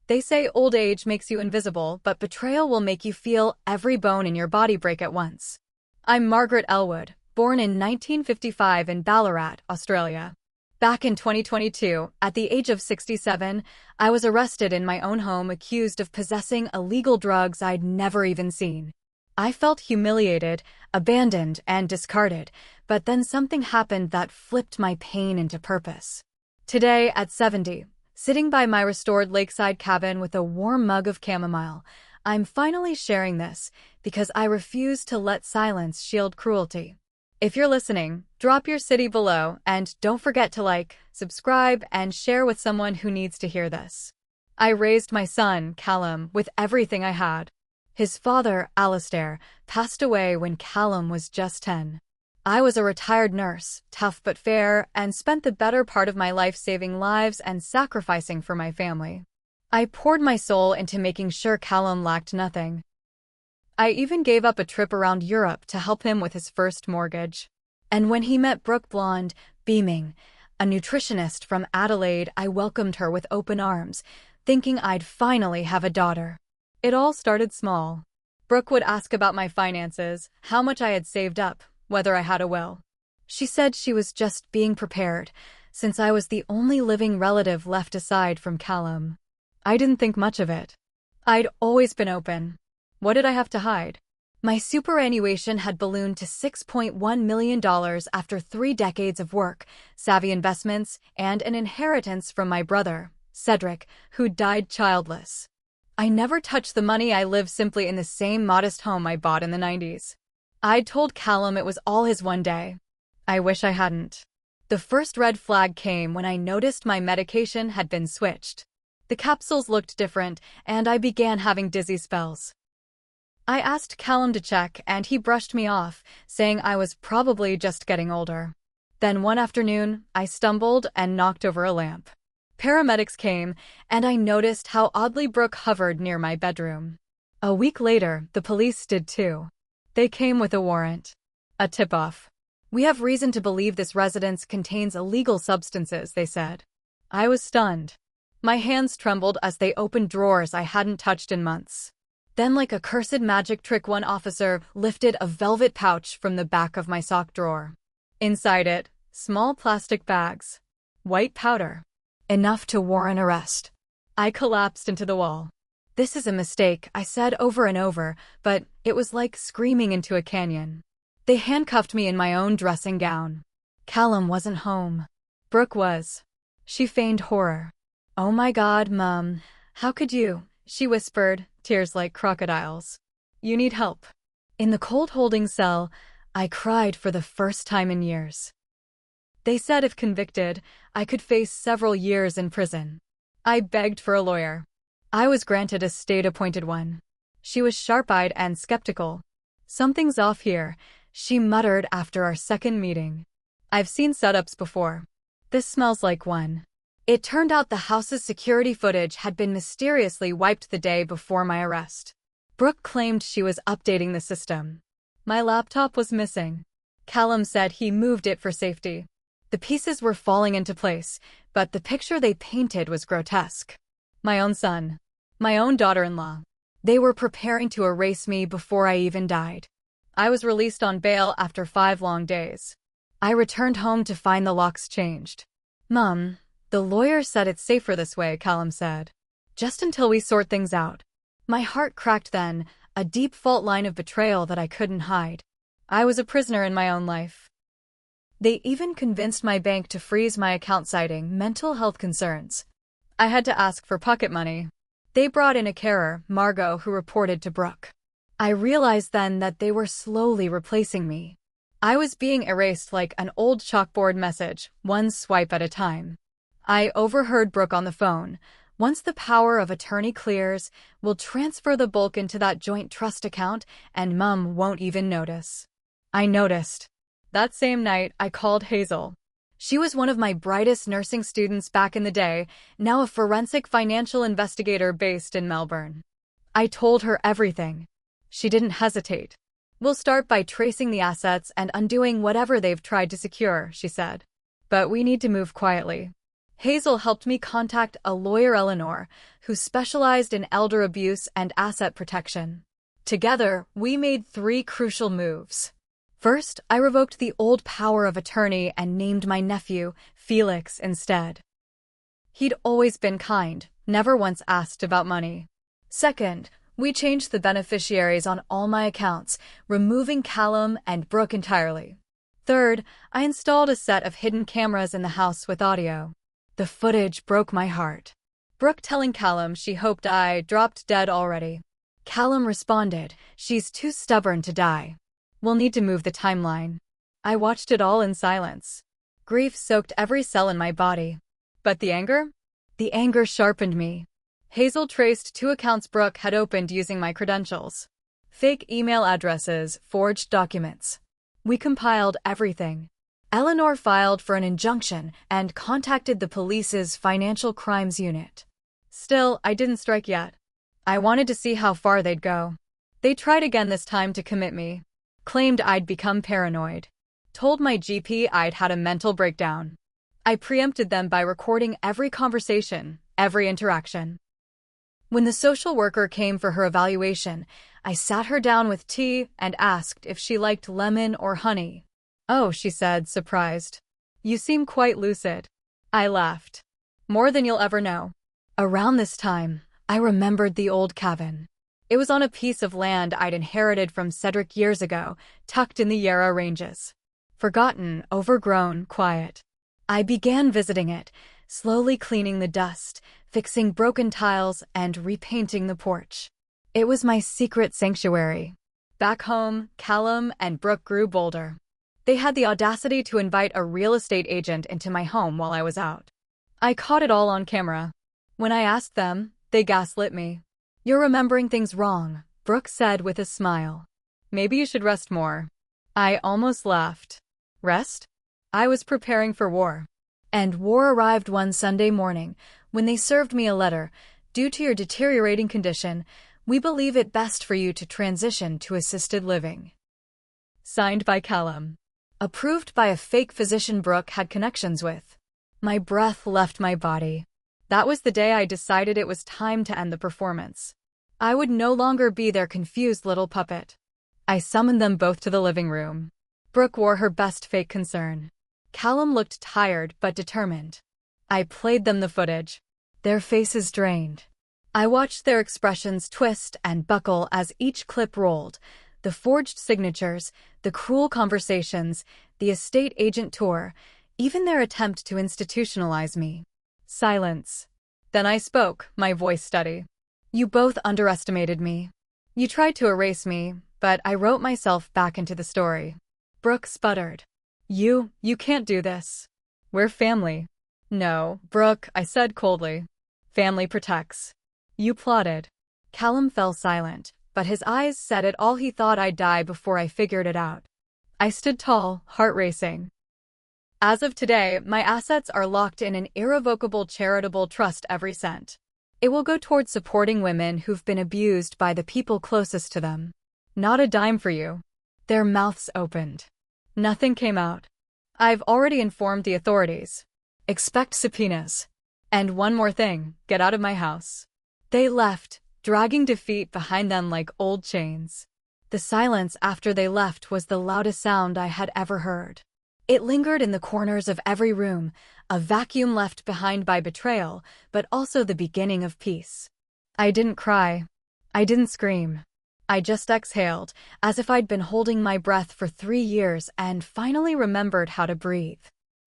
They say old age makes you invisible, but betrayal will make you feel every bone in your body break at once. I'm Margaret Elwood, born in 1955 in Ballarat, Australia. Back in 2022, at the age of 67, I was arrested in my own home accused of possessing illegal drugs I'd never even seen. I felt humiliated, abandoned, and discarded, but then something happened that flipped my pain into purpose. Today, at 70, sitting by my restored lakeside cabin with a warm mug of chamomile, I'm finally sharing this because I refuse to let silence shield cruelty. If you're listening, drop your city below and don't forget to like, subscribe, and share with someone who needs to hear this. I raised my son, Callum, with everything I had. His father, Alistair, passed away when Callum was just 10. I was a retired nurse, tough but fair, and spent the better part of my life saving lives and sacrificing for my family. I poured my soul into making sure Callum lacked nothing. I even gave up a trip around Europe to help him with his first mortgage. And when he met Brooke, blonde, beaming, a nutritionist from Adelaide, I welcomed her with open arms, thinking I'd finally have a daughter. It all started small. Brooke would ask about my finances, how much I had saved up, whether I had a will. She said she was just being prepared, since I was the only living relative left aside from Callum. I didn't think much of it. I'd always been open. What did I have to hide? My superannuation had ballooned to $6.1 million after 3 decades of work, savvy investments, and an inheritance from my brother, Cedric, who died childless. I never touched the money. I lived simply in the same modest home I bought in the 90s. I'd told Callum it was all his one day. I wish I hadn't. The first red flag came when I noticed my medication had been switched. The capsules looked different, and I began having dizzy spells. I asked Callum to check, and he brushed me off, saying I was probably just getting older. Then one afternoon, I stumbled and knocked over a lamp. Paramedics came, and I noticed how oddly Brooke hovered near my bedroom. A week later, the police did too. They came with a warrant. A tip-off. "We have reason to believe this residence contains illegal substances," they said. I was stunned. My hands trembled as they opened drawers I hadn't touched in months. Then, like a cursed magic trick, one officer lifted a velvet pouch from the back of my sock drawer. Inside it, small plastic bags. White powder. Enough to warrant arrest. I collapsed into the wall. "This is a mistake," I said over and over, but it was like screaming into a canyon. They handcuffed me in my own dressing gown. Callum wasn't home. Brooke was. She feigned horror. "Oh my God, Mum, how could you?" she whispered, tears like crocodiles. "You need help." In the cold holding cell, I cried for the first time in years. They said if convicted, I could face several years in prison. I begged for a lawyer. I was granted a state-appointed one. She was sharp-eyed and skeptical. "Something's off here," she muttered after our second meeting. "I've seen setups before. This smells like one." It turned out the house's security footage had been mysteriously wiped the day before my arrest. Brooke claimed she was updating the system. My laptop was missing. Callum said he moved it for safety. The pieces were falling into place, but the picture they painted was grotesque. My own son. My own daughter-in-law. They were preparing to erase me before I even died. I was released on bail after 5 long days. I returned home to find the locks changed. "Mum, the lawyer said it's safer this way," Callum said. "Just until we sort things out." My heart cracked then, a deep fault line of betrayal that I couldn't hide. I was a prisoner in my own life. They even convinced my bank to freeze my account citing mental health concerns. I had to ask for pocket money. They brought in a carer, Margot, who reported to Brooke. I realized then that they were slowly replacing me. I was being erased like an old chalkboard message, one swipe at a time. I overheard Brooke on the phone. "Once the power of attorney clears, we'll transfer the bulk into that joint trust account, and Mum won't even notice." I noticed. That same night, I called Hazel. She was one of my brightest nursing students back in the day, now a forensic financial investigator based in Melbourne. I told her everything. She didn't hesitate. "We'll start by tracing the assets and undoing whatever they've tried to secure," she said. "But we need to move quietly. Hazel helped me contact a lawyer, Eleanor, who specialized in elder abuse and asset protection. Together, we made 3 crucial moves. First, I revoked the old power of attorney and named my nephew Felix instead. He'd always been kind, never once asked about money. Second, we changed the beneficiaries on all my accounts, removing Callum and Brooke entirely. Third, I installed a set of hidden cameras in the house with audio. The footage broke my heart. Brooke telling Callum she hoped I dropped dead already. Callum responded, "She's too stubborn to die. We'll need to move the timeline." I watched it all in silence. Grief soaked every cell in my body. But the anger? The anger sharpened me. Hazel traced 2 accounts Brooke had opened using my credentials. Fake email addresses, forged documents. We compiled everything. Eleanor filed for an injunction and contacted the police's financial crimes unit. Still, I didn't strike yet. I wanted to see how far they'd go. They tried again this time to commit me. Claimed I'd become paranoid. Told my GP I'd had a mental breakdown. I preempted them by recording every conversation, every interaction. When the social worker came for her evaluation, I sat her down with tea and asked if she liked lemon or honey. "Oh," she said, surprised. "You seem quite lucid." I laughed. "More than you'll ever know." Around this time, I remembered the old cabin. It was on a piece of land I'd inherited from Cedric years ago, tucked in the Yarra Ranges. Forgotten, overgrown, quiet. I began visiting it, slowly cleaning the dust, fixing broken tiles, and repainting the porch. It was my secret sanctuary. Back home, Callum and Brooke grew bolder. They had the audacity to invite a real estate agent into my home while I was out. I caught it all on camera. When I asked them, they gaslit me. "You're remembering things wrong," Brooke said with a smile. "Maybe you should rest more." I almost laughed. Rest? I was preparing for war. And war arrived one Sunday morning when they served me a letter. "Due to your deteriorating condition, we believe it best for you to transition to assisted living." Signed by Callum. Approved by a fake physician Brooke had connections with. My breath left my body. That was the day I decided it was time to end the performance. I would no longer be their confused little puppet. I summoned them both to the living room. Brooke wore her best fake concern. Callum looked tired but determined. I played them the footage. Their faces drained. I watched their expressions twist and buckle as each clip rolled. The forged signatures, the cruel conversations, the estate agent tour, even their attempt to institutionalize me. Silence. Then I spoke, my voice steady. "You both underestimated me. You tried to erase me, but I wrote myself back into the story." Brooke sputtered. You can't do this. We're family." "No, Brooke," I said coldly. "Family protects." "You plotted." Callum fell silent, but his eyes said it all. He thought I'd die before I figured it out. I stood tall, heart racing. "As of today, my assets are locked in an irrevocable charitable trust. Every cent. It will go towards supporting women who've been abused by the people closest to them. Not a dime for you." Their mouths opened. Nothing came out. "I've already informed the authorities. Expect subpoenas. And one more thing, get out of my house." They left, dragging defeat behind them like old chains. The silence after they left was the loudest sound I had ever heard. It lingered in the corners of every room, a vacuum left behind by betrayal, but also the beginning of peace. I didn't cry. I didn't scream. I just exhaled, as if I'd been holding my breath for 3 years and finally remembered how to breathe.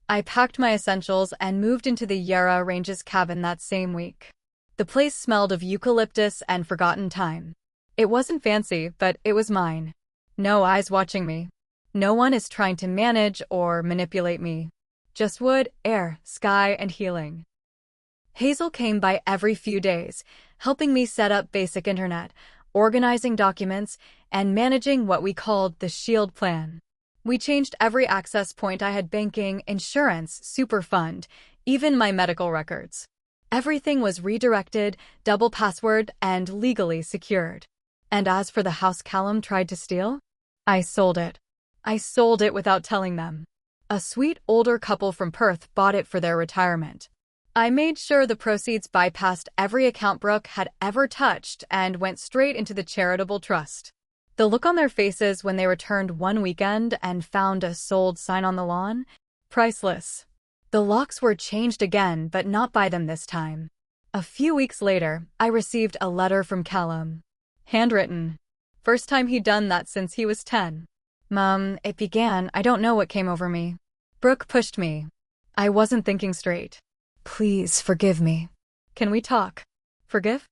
I packed my essentials and moved into the Yarra Ranges cabin that same week. The place smelled of eucalyptus and forgotten time. It wasn't fancy, but it was mine. No eyes watching me. No one is trying to manage or manipulate me. Just wood, air, sky, and healing. Hazel came by every few days, helping me set up basic internet, organizing documents, and managing what we called the SHIELD plan. We changed every access point I had: banking, insurance, superfund, even my medical records. Everything was redirected, double password, and legally secured. And as for the house Callum tried to steal, I sold it. I sold it without telling them. A sweet older couple from Perth bought it for their retirement. I made sure the proceeds bypassed every account Brooke had ever touched and went straight into the charitable trust. The look on their faces when they returned one weekend and found a sold sign on the lawn? Priceless. The locks were changed again, but not by them this time. A few weeks later, I received a letter from Callum. Handwritten. First time he'd done that since he was 10. Mom, it began, I don't know what came over me. Brooke pushed me. I wasn't thinking straight. Please forgive me. Can we talk? Forgive?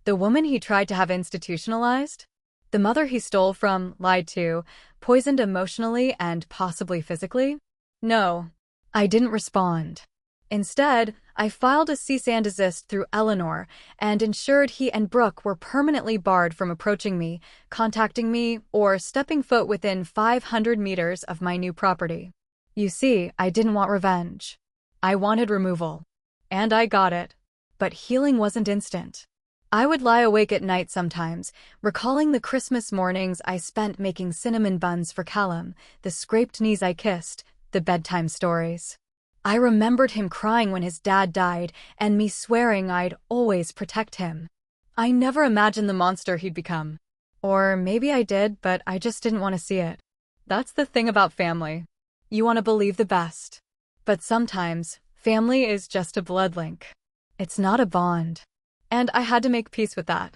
The woman he tried to have institutionalized? The mother he stole from, lied to, poisoned emotionally and possibly physically? No. I didn't respond. Instead, I filed a cease and desist through Eleanor and ensured he and Brooke were permanently barred from approaching me, contacting me, or stepping foot within 500 meters of my new property. You see, I didn't want revenge. I wanted removal. And I got it. But healing wasn't instant. I would lie awake at night sometimes, recalling the Christmas mornings I spent making cinnamon buns for Callum, the scraped knees I kissed, the bedtime stories. I remembered him crying when his dad died and me swearing I'd always protect him. I never imagined the monster he'd become. Or maybe I did, but I just didn't want to see it. That's the thing about family. You want to believe the best. But sometimes, family is just a blood link. It's not a bond. And I had to make peace with that.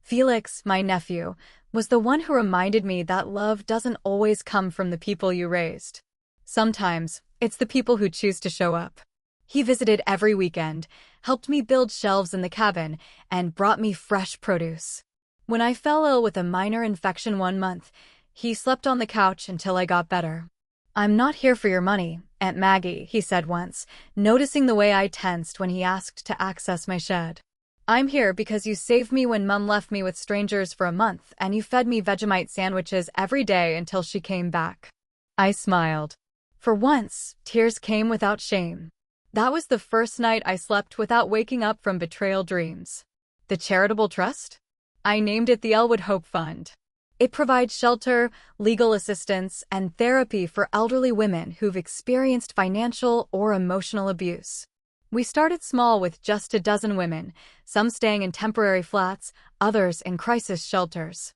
Felix, my nephew, was the one who reminded me that love doesn't always come from the people you raised. Sometimes, it's the people who choose to show up. He visited every weekend, helped me build shelves in the cabin, and brought me fresh produce. When I fell ill with a minor infection one month, he slept on the couch until I got better. I'm not here for your money, Aunt Maggie, he said once, noticing the way I tensed when he asked to access my shed. I'm here because you saved me when Mum left me with strangers for a month and you fed me Vegemite sandwiches every day until she came back. I smiled. For once, tears came without shame. That was the first night I slept without waking up from betrayal dreams. The charitable trust? I named it the Elwood Hope Fund. It provides shelter, legal assistance, and therapy for elderly women who've experienced financial or emotional abuse. We started small with just a dozen women, some staying in temporary flats, others in crisis shelters.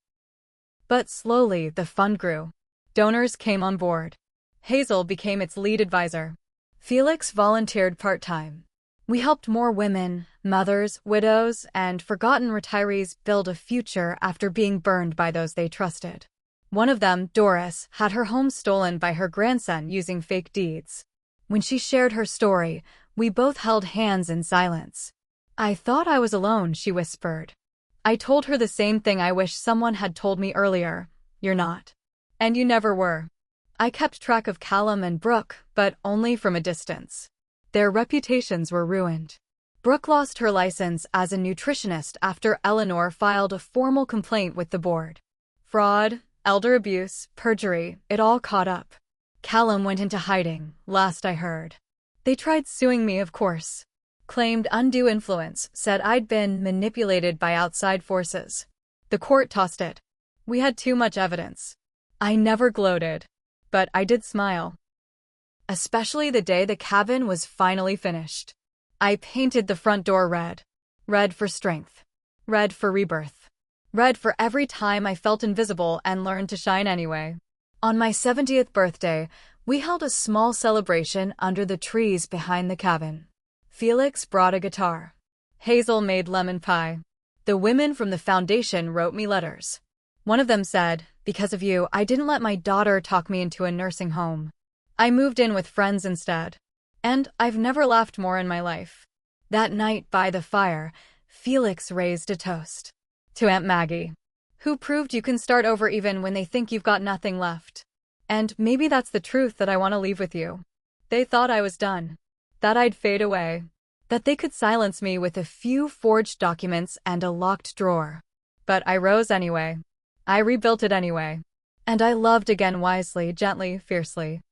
But slowly, the fund grew. Donors came on board. Hazel became its lead advisor. Felix volunteered part-time. We helped more women, mothers, widows, and forgotten retirees build a future after being burned by those they trusted. One of them, Doris, had her home stolen by her grandson using fake deeds. When she shared her story, we both held hands in silence. I thought I was alone, she whispered. I told her the same thing I wish someone had told me earlier. You're not. And you never were. I kept track of Callum and Brooke, but only from a distance. Their reputations were ruined. Brooke lost her license as a nutritionist after Eleanor filed a formal complaint with the board. Fraud, elder abuse, perjury, it all caught up. Callum went into hiding, last I heard. They tried suing me, of course. Claimed undue influence, said I'd been manipulated by outside forces. The court tossed it. We had too much evidence. I never gloated. But I did smile. Especially the day the cabin was finally finished. I painted the front door red. Red for strength. Red for rebirth. Red for every time I felt invisible and learned to shine anyway. On my 70th birthday, we held a small celebration under the trees behind the cabin. Felix brought a guitar. Hazel made lemon pie. The women from the foundation wrote me letters. One of them said, "Because of you, I didn't let my daughter talk me into a nursing home. I moved in with friends instead. And I've never laughed more in my life." That night by the fire, Felix raised a toast. To Aunt Maggie, who proved you can start over even when they think you've got nothing left. And maybe that's the truth that I want to leave with you. They thought I was done. That I'd fade away. That they could silence me with a few forged documents and a locked drawer. But I rose anyway. I rebuilt it anyway. And I loved again wisely, gently, fiercely.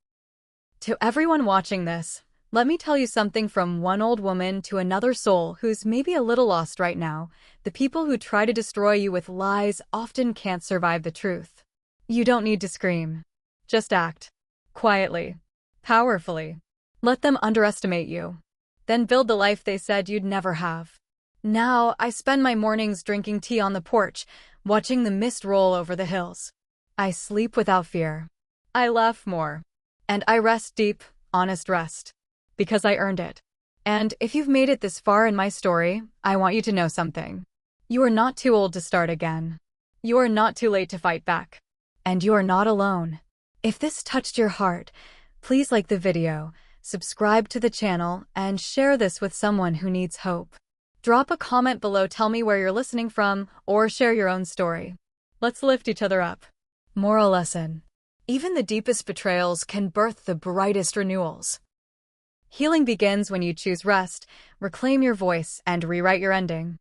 To everyone watching this, let me tell you something from one old woman to another soul who's maybe a little lost right now. The people who try to destroy you with lies often can't survive the truth. You don't need to scream. Just act. Quietly. Powerfully. Let them underestimate you. then build the life they said you'd never have. Now, I spend my mornings drinking tea on the porch, watching the mist roll over the hills. I sleep without fear. I laugh more. And I rest deep, honest rest. Because I earned it. And if you've made it this far in my story, I want you to know something. You are not too old to start again. You are not too late to fight back. And you are not alone. If this touched your heart, please like the video, subscribe to the channel, and share this with someone who needs hope. Drop a comment below, tell me where you're listening from, or share your own story. Let's lift each other up. Moral lesson. Even the deepest betrayals can birth the brightest renewals. Healing begins when you choose rest, reclaim your voice, and rewrite your ending.